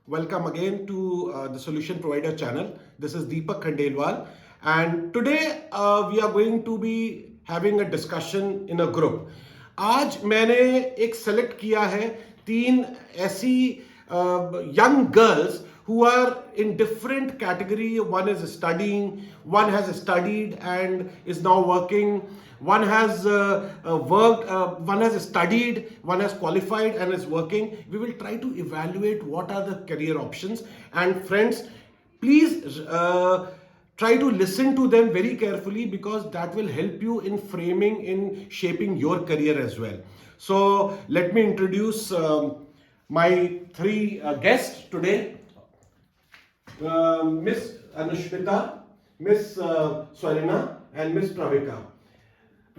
Welcome again to the Solution Provider channel. This is Deepak Khandelwal, and today we are going to be having a discussion in a group. आज मैंने एक select किया है तीन ऐसी young girls who are in different category. One is studying, one has studied and is now working, one has worked, one has studied, one has qualified and is working. We will try to evaluate what are the career options. And friends, please try to listen to them very carefully, because that will help you in framing, in shaping your career as well. So let me introduce my three guests today. Miss Anushmita, Miss Swareena, and Miss Pravika.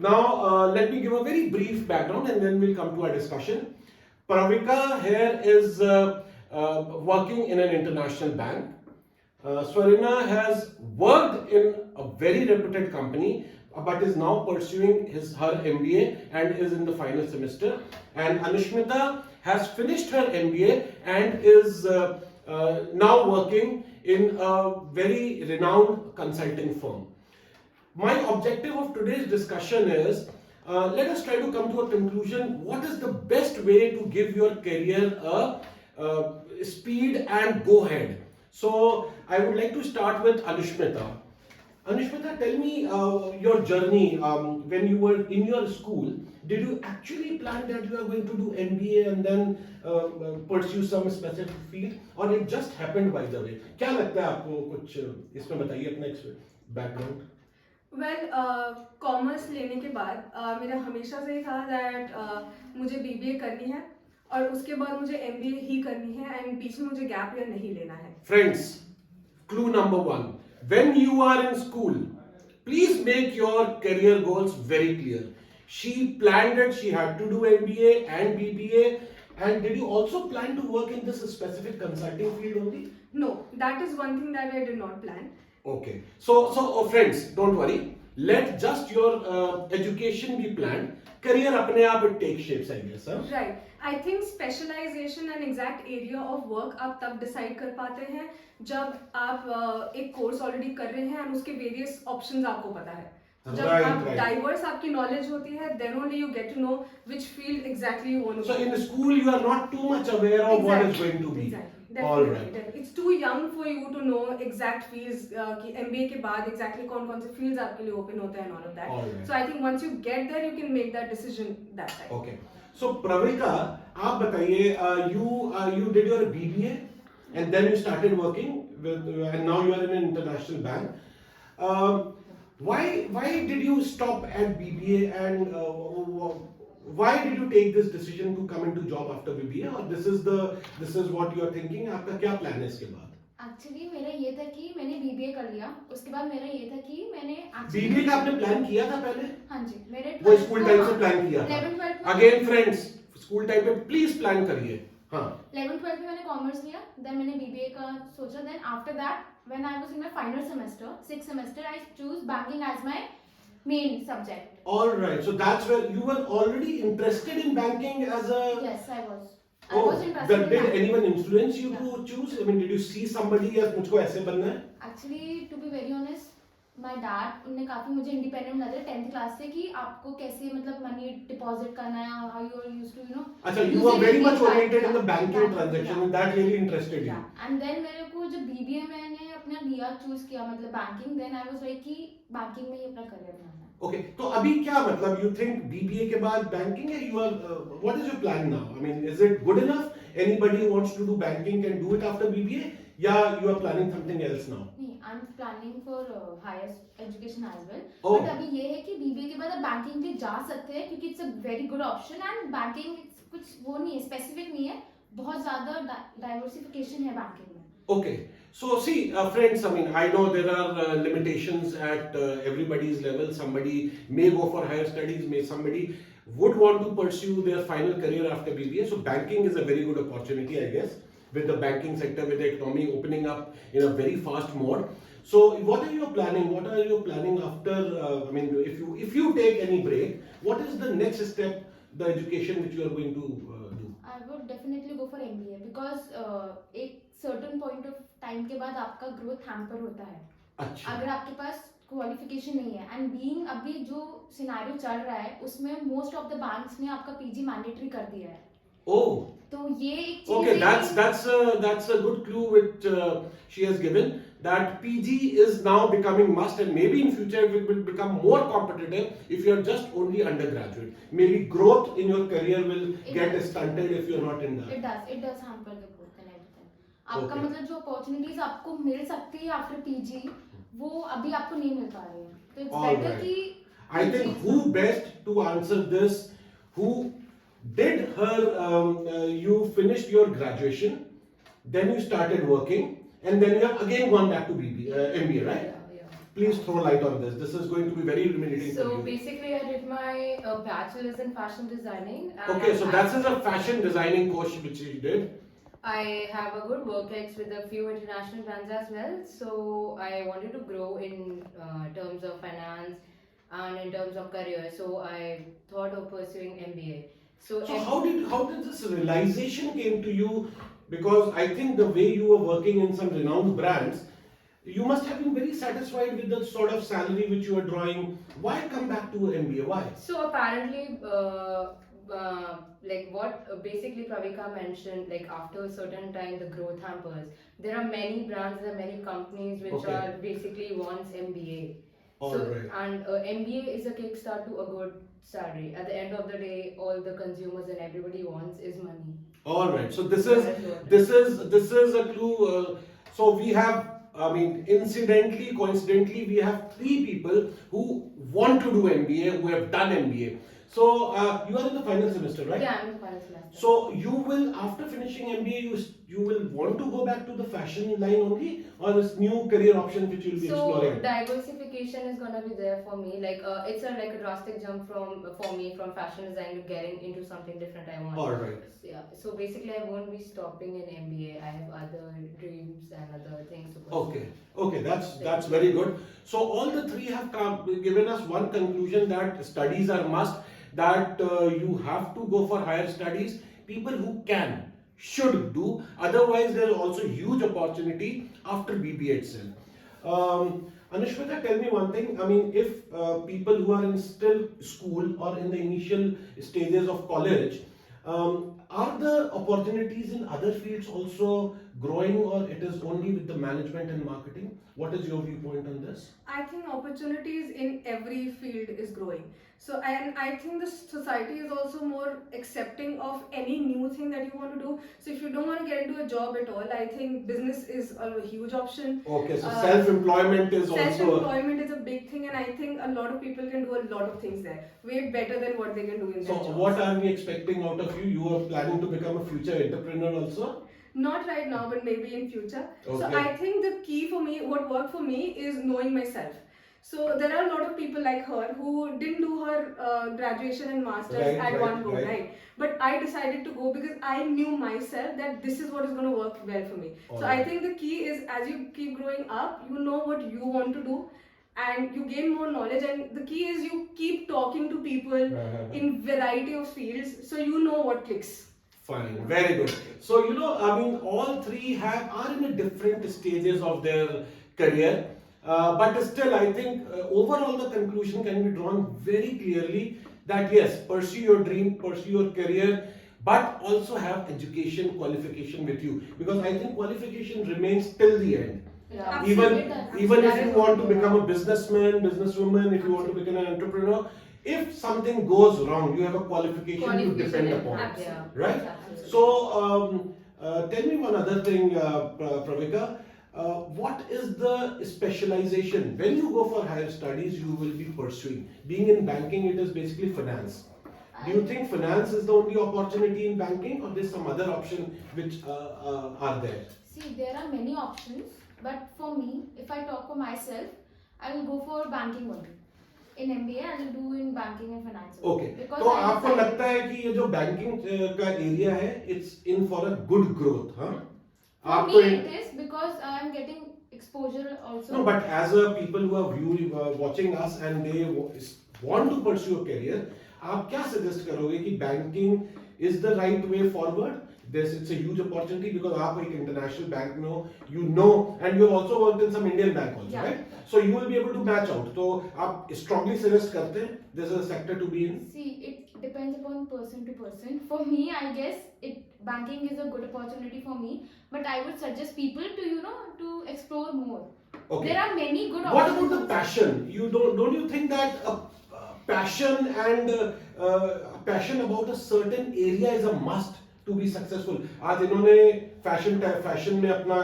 Now, let me give a very brief background and then we'll come to our discussion. Pravika here is working in an international bank. Swareena has worked in a very reputed company, but is now pursuing her MBA and is in the final semester. And Anushmita has finished her MBA and is now working in a very renowned consulting firm. My objective of today's discussion is let us try to come to a conclusion. What is the best way to give your career a speed and go ahead? So I would like to start with Anushmita. Anushmita, tell me your journey when you were in your school. Did you actually plan that you are going to do MBA and then pursue some specific field, or it just happened by the way? क्या लगता है आपको? कुछ इसमें बताइए अपना background. Commerce लेने के बाद मेरा हमेशा से ही था दैट मुझे बीबीए करनी है और उसके बाद मुझे एमबीए ही करनी है एंड बीच में मुझे गैप ईयर नहीं लेना है. Friends, clue number one. When you are in school, please make your career goals very clear. She planned it, she had to do MBA and BBA. And did you also plan to work in this specific consulting field only? No, that is one thing that I did not plan. Okay. So friends, don't worry. Let just your education be planned. Career अपने आप it takes shapes, I guess. Huh? Right. I think specialization and exact area of work आप तब decide कर पाते हैं जब आप एक course already कर रहे हैं और उसके various options आपको पता है. जब आप diverse आपकी knowledge होती है, then only you get to know which field exactly you want to. So in school you are not too much aware of what is going to be. Exactly. All right. It's too young for you to know exact fields कि MBA के बाद exactly कौन-कौन से fields आपके लिए open होते हैं and all of that. All right. So I think once you get there, you can make that decision that time. Okay. So Pravika, आप बताइए, you did your BBA and then you started working with, and now you are in an international bank. Why did you stop at BBA and why did you take this decision to come into job after BBA? Or this is what you are thinking? आपका क्या plan है इसके बाद? Actually मेरा ये था कि मैंने बीबीए कर लिया, उसके बाद मेरा ये था कि मैंने बीबीए का आपने प्लान किया था पहले? हाँ जी, मेरे वो स्कूल टाइम से प्लान किया था? 11-12 अगेन फ्रेंड्स, स्कूल टाइम पे प्लीज प्लान करिए. हाँ. 11-12 में मैंने कॉमर्स लिया, देन मैंने बीबीए का सोचा, then after that when I was in my final semester, 6th semester, I choose banking as my main subject. All right, so that's where you were already interested in banking as a. Yes, I was. Oh, I was interested. Did anyone influence you to choose? I mean, did you see somebody as मुझको ऐसे बनना है? Actually, to be very honest, my dad उन्होंने काफी मुझे independent बनाया 10th class से कि आपको कैसे मतलब मनी डिपॉजिट करना है, how you are used to अच्छा, you were very much oriented in the banking transaction, and that really interested you. And then मेरे को जब BBA मैंने अपना लिया चूज किया मतलब banking, then I was like कि बैंकिंग में ही अपना करियर बनाना है. Okay, तो अभी क्या मतलब you think BBA के बाद banking है? You are what is your plan now? I mean, is it good enough? Anybody who wants to do banking can do it after BBA? या you are planning something else now? नहीं, I'm planning for higher education as well. Oh. But अभी ये है कि BBA के बाद आप banking भी जा सकते हैं क्योंकि it's a very good option and banking कुछ वो नहीं है, स्पेसिफिक नहीं है, बहुत ज़्यादा डाइवर्सिफिकेशन है बैंकिंग में. Okay, so see, friends, I mean, I know there are limitations at everybody's level. Somebody may go for higher studies, somebody would want to pursue their final career after BBA. So banking is a very good opportunity, I guess, with the banking sector, with the economy opening up in a very fast mode. So what are you planning? What are you planning after, I mean, if you take any break, what is the next step, the education which you are going to do? I would definitely go for MBA because एक certain point of time के बाद आपका growth hamper होता है अच्छा अगर आपके पास qualification नहीं है एंड बीइंग अभी जो सिनेरियो चल रहा है उसमें मोस्ट ऑफ द बैंक्स ने आपका पीजी मैंडेटरी कर दिया है oh तो ये एक चीज okay है कि that's a good clue which she has given that PG is now becoming must and maybe in future it will become more competitive if you are just only undergraduate maybe growth in your career will get stunted if you are not in that it does hamper the growth and everything आपका Okay. मतलब जो opportunities आपको मिल सकती है after PG वो अभी आपको नहीं मिल पा रही है तो इट्स All बेटर right. कि I think who best to answer this who did her you finished your graduation then you started working and then you have again gone back to MBA right Yeah. please throw light on this is going to be very illuminating So for you basically, I did my bachelor's in fashion designing. And okay so I- that is a fashion designing course which you did I have a good work ex with a few international brands as well. So I wanted to grow in terms of finance and in terms of career. So I thought of pursuing MBA. so how did this realization came to you because I think the way you were working in some renowned brands you must have been very satisfied with the sort of salary which you were drawing why come back to MBA why So apparently, like what basically Pravika mentioned, like after a certain time the growth hampers. There are many brands, there are many companies which Okay. are basically wants MBA. All So right. and MBA is a kickstart to a good salary. At the end of the day, all the consumers and everybody wants is money. All right. So this That is what- this is a clue. So we have, I mean, incidentally, coincidentally, we have 3 people who want to do MBA, who have done MBA. So you are in the final semester, right? Yeah, I'm in the final semester. So you will, after finishing MBA, you will want to go back to the fashion line only, or this new career option which you will be So exploring. diversification is gonna be there for me. Like it's like a drastic jump for me from fashion design to getting into something different. I want. All right. Yeah. So basically, I won't be stopping in MBA. I have other dreams and other things to pursue. Okay, that's very good. So all the 3 have given us one conclusion that studies are must, that you have to go for higher studies. People who can should do. Otherwise, there is also huge opportunity after BBA itself. Anushmita, tell me one thing. I mean, if people who are in still school or in the initial stages of college, are the opportunities in other fields also growing, or it is only with the management and marketing? What is your viewpoint on this? I think opportunities in every field is growing. So, and I think the society is also more accepting of any new thing that you want to do. So, if you don't want to get into a job at all, I think business is a huge option. Okay, so self-employment is also. Self-employment is a big thing, and I think a lot of people can do a lot of things there, way better than what they can do in So, their jobs. what are we expecting out of you? You are planning to become a future entrepreneur also? Not right now, but maybe in future. So Okay. I think the key for me, what worked for me, is knowing myself. So there are a lot of people like her who didn't do her graduation and masters Right, at right, one go, right. right? But I decided to go because I knew myself that this is what is going to work well for me. So Alright. I think the key is, as you keep growing up, you know what you want to do, and you gain more knowledge. And the key is you keep talking to people in variety of fields, so you know what clicks. Fine, very good. So I mean, all 3 are in a different stages of their career, but still, I think overall the conclusion can be drawn very clearly that yes, pursue your dream, pursue your career, but also have education qualification with you, because I think qualification remains till the end. Yeah. Even if you want to become a businessman, businesswoman, if you want to become an entrepreneur, if something goes wrong, you have a qualification to depend upon. Yeah. Right? Absolutely. So, tell me one other thing, Pravika. What is the specialization? When you go for higher studies, you will be pursuing. Being in banking, it is basically finance. Do you think finance is the only opportunity in banking, or there's some other option which are there? See, there are many options, but for me, if I talk for myself, I will go for banking only. In MBA, I will do in banking and finance. Okay. Because तो I आपको decided- लगता है कि ये जो banking का area है, it's in for a good growth, हाँ? For आपको me, it is because I am getting exposure also. No, but as a people who are watching us and they want to pursue a career, आप क्या suggest करोगे कि banking is the right way forward? this it's a huge opportunity because आप एक international bank में हो, you know, and you have also worked in some Indian bank also, Yeah. right? So you will be able to match out. तो आप strongly suggest करते हैं this is a sector to be in. See, it depends upon person to person. For me, I guess banking is a good opportunity for me, but I would suggest people to explore more. Okay. There are many good What options. about the passion? You don't you think that passion and passion about a certain area is a must to be successful? आज इन्होंने fashion में अपना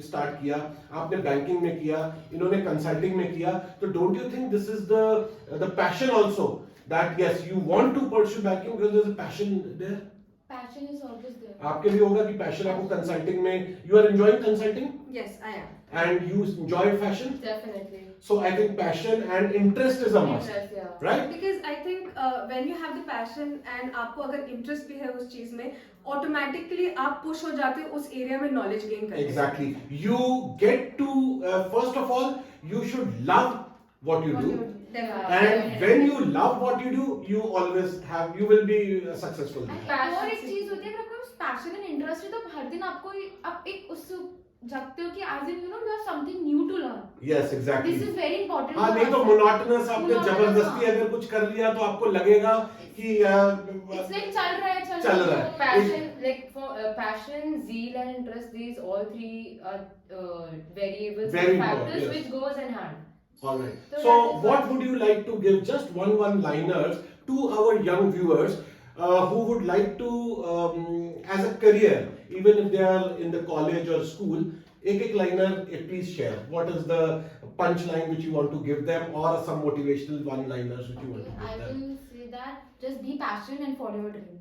start किया, आपने banking में किया, इन्होंने consulting में किया, तो don't you think this is the passion also that yes you want to pursue banking because there's a passion there? Passion is always there. आपके भी होगा कि पैशन आपको कंसल्टिंग में, you are enjoying consulting Yes, I am. and you enjoy fashion, Definitely. so I think passion and interest is a must, Interest, yeah. right? Because I think when you have the passion and आपको अगर interest भी है उस चीज में, automatically आप push हो जाते हो उस area में knowledge gain करने. Exactly. You get to first of all you should love what you do. And when you love what you do, you will be successful. और एक चीज होती है अगर आपको पैशन एंड इंटरेस्ट है तो हर दिन आप एक उत्सुक जगते हो कि आज दिन you have something new to learn. Yes, exactly. This is very important. हाँ, नहीं तो monotonous आपने जबरदस्ती अगर कुछ कर लिया तो आपको लगेगा कि It's like चल रहा है. Passion, like for passion, zeal and interest, these all three are variables Very and factors important, yes. which goes in hand. All right. So So that is what would you like to give just one-liners to our young viewers who would like to as a career, even if they are in the college or school, एक liner please share. What is the punchline which you want to give them or some motivational one-liners which you want to I give them? will say that just be passionate and follow your dreams.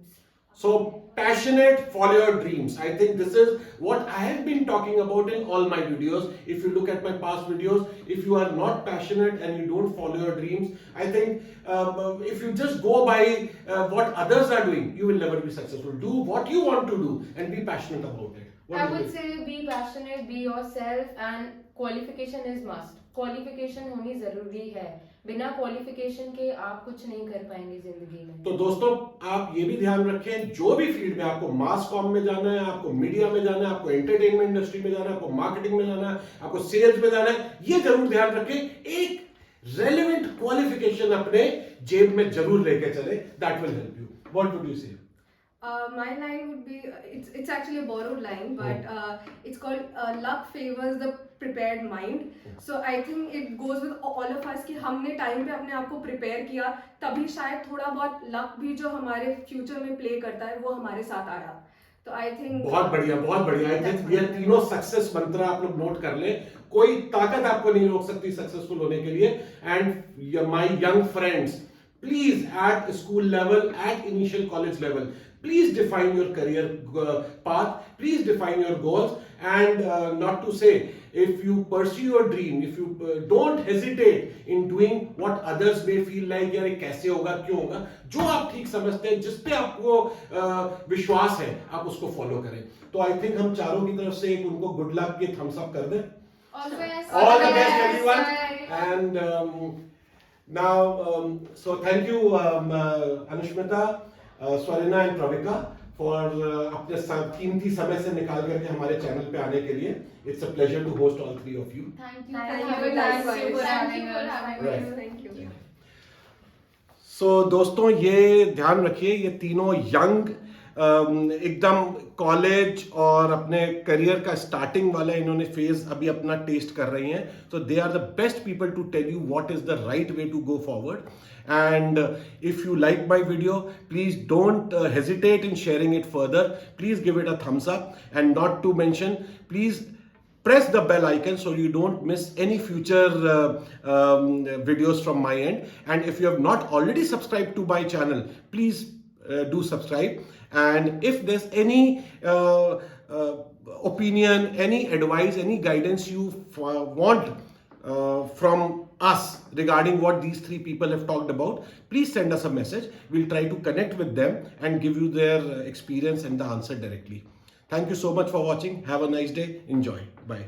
So passionate, follow your dreams. I think this is what I have been talking about in all my videos. If you look at my past videos, if you are not passionate and you don't follow your dreams, I think if you just go by what others are doing, you will never be successful. Do what you want to do and be passionate about it. What I do you would think? say be passionate, be yourself, and qualification is must. Qualification होनी जरूरी है. बिना qualification के आप कुछ नहीं कर पाएंगे जिंदगी में. तो दोस्तों आप ये भी ध्यान रखें, जो भी फील्ड में आपको मास कॉम में जाना है, आपको मीडिया में जाना है, आपको एंटरटेनमेंट इंडस्ट्री में जाना है, आपको मार्केटिंग में जाना है, आपको सेल्स में जाना है, ये जरूर ध्यान रखें, एक रेलेवेंट क्वालिफिकेशन अपने जेब में जरूर लेके चले. That will help you. What would you से? My line would be, it's actually a borrowed line, but it's called luck favors the prepared mind. So I think it goes with all of us कि हमने time पे अपने आप को prepare किया, तभी शायद थोड़ा बहुत लक भी जो हमारे फ्यूचर में प्ले करता है वो हमारे साथ आया. तो आई थिंक बहुत बढ़िया, बहुत बढ़िया. आई थिंक ये तीनों सक्सेस मंत्र आप लोग नोट कर ले. कोई ताकत आपको नहीं रोक सकती सक्सेसफुल होने के लिए. And my young friends, please at school level, at initial college level, please define your career path, please define your goals, and not to say, if you pursue your dream, if you don't hesitate in doing what others may feel like यार ये कैसे होगा, क्यों होगा, जो आप ठीक समझते हैं, जिस पे आपको विश्वास है, आप उसको फॉलो करें. तो आई थिंक हम चारों की तरफ से एक उनको गुड लक के थम्स अप कर दें. All the best everyone. And now so thank you Anushmita, Swareena and Pravika for अपने कीमती समय से निकाल करके हमारे चैनल पे आने के लिए. It's a pleasure to host all three of you. Thank you. Thank you for having Right. us. Thank you. So दोस्तों ये ध्यान रखिए, ये तीनों यंग एकदम कॉलेज और अपने करियर का स्टार्टिंग वाला इन्होंने फेज अभी अपना टेस्ट कर रही हैं. So they are the best people to tell you what is the right way to go forward. And if you like my video, please don't hesitate in sharing it further. Please give it a thumbs up, and not to mention, please press the bell icon so you don't miss any future videos from my end. And if you have not already subscribed to my channel, please do subscribe. And if there's any opinion, any advice, any guidance you want from us regarding what these three people have talked about, please send us a message. We'll try to connect with them and give you their experience and the answer directly. Thank you so much for watching. Have a nice day. Enjoy. Bye.